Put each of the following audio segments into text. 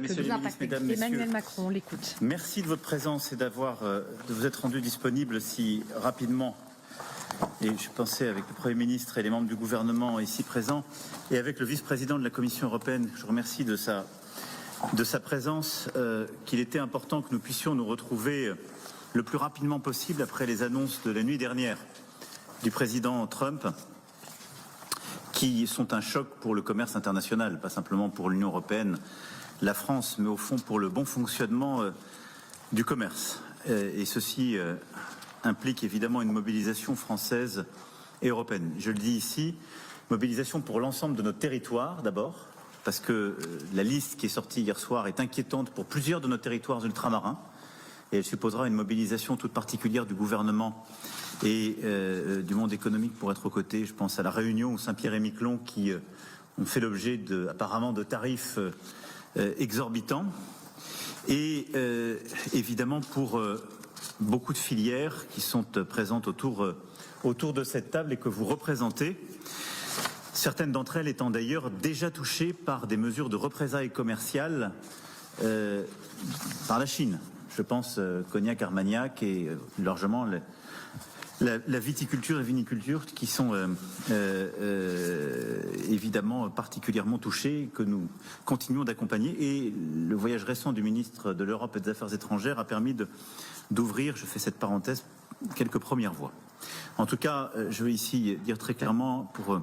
et que vous impactez. Emmanuel Macron, on l'écoute. Merci de votre présence et de vous être rendu disponible si rapidement. Et je pensais avec le Premier ministre et les membres du gouvernement ici présents et avec le vice-président de la Commission européenne, je remercie de sa présence, qu'il était important que nous puissions nous retrouver le plus rapidement possible après les annonces de la nuit dernière du président Trump, qui sont un choc pour le commerce international, pas simplement pour l'Union européenne, la France, mais au fond pour le bon fonctionnement du commerce. Et ceci implique évidemment une mobilisation française et européenne. Je le dis ici, mobilisation pour l'ensemble de notre territoire d'abord, parce que la liste qui est sortie hier soir est inquiétante pour plusieurs de nos territoires ultramarins, et elle supposera une mobilisation toute particulière du gouvernement et du monde économique pour être aux côtés. Je pense à La Réunion ou Saint-Pierre-et-Miquelon qui ont fait l'objet apparemment de tarifs exorbitants. Et évidemment pour beaucoup de filières qui sont présentes autour de cette table et que vous représentez. Certaines d'entre elles étant d'ailleurs déjà touchées par des mesures de représailles commerciales par la Chine. Je pense Cognac, Armagnac et largement la viticulture et viniculture qui sont évidemment particulièrement touchées, que nous continuons d'accompagner. Et le voyage récent du ministre de l'Europe et des Affaires étrangères a permis d'ouvrir, je fais cette parenthèse, quelques premières voies. En tout cas, je veux ici dire très clairement pour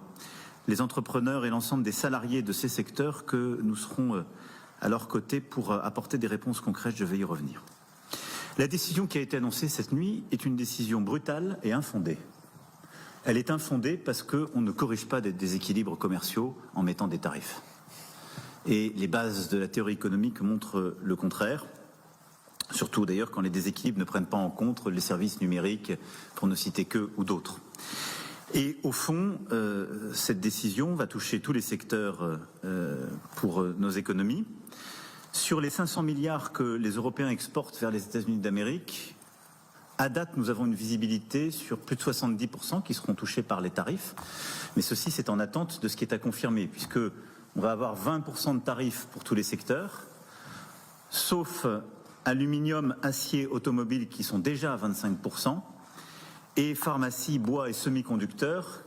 les entrepreneurs et l'ensemble des salariés de ces secteurs que nous serons à leur côté pour apporter des réponses concrètes. Je vais y revenir. La décision qui a été annoncée cette nuit est une décision brutale et infondée. Elle est infondée parce qu'on ne corrige pas des déséquilibres commerciaux en mettant des tarifs. Et les bases de la théorie économique montrent le contraire, surtout d'ailleurs quand les déséquilibres ne prennent pas en compte les services numériques, pour ne citer qu'eux ou d'autres. Et au fond, cette décision va toucher tous les secteurs pour nos économies. Sur les 500 milliards que les Européens exportent vers les États-Unis d'Amérique, à date, nous avons une visibilité sur plus de 70% qui seront touchés par les tarifs. Mais ceci, c'est en attente de ce qui est à confirmer, puisque on va avoir 20% de tarifs pour tous les secteurs, sauf aluminium, acier, automobile qui sont déjà à 25%, et pharmacie, bois et semi-conducteurs,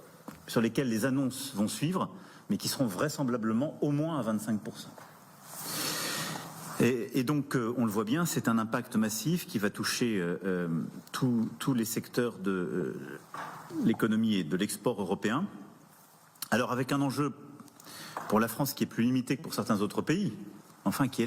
sur lesquels les annonces vont suivre, mais qui seront vraisemblablement au moins à 25%. Et donc, on le voit bien, c'est un impact massif qui va toucher tous les secteurs de l'économie et de l'export européen. Alors, avec un enjeu pour la France qui est plus limité que pour certains autres pays, enfin qui est là.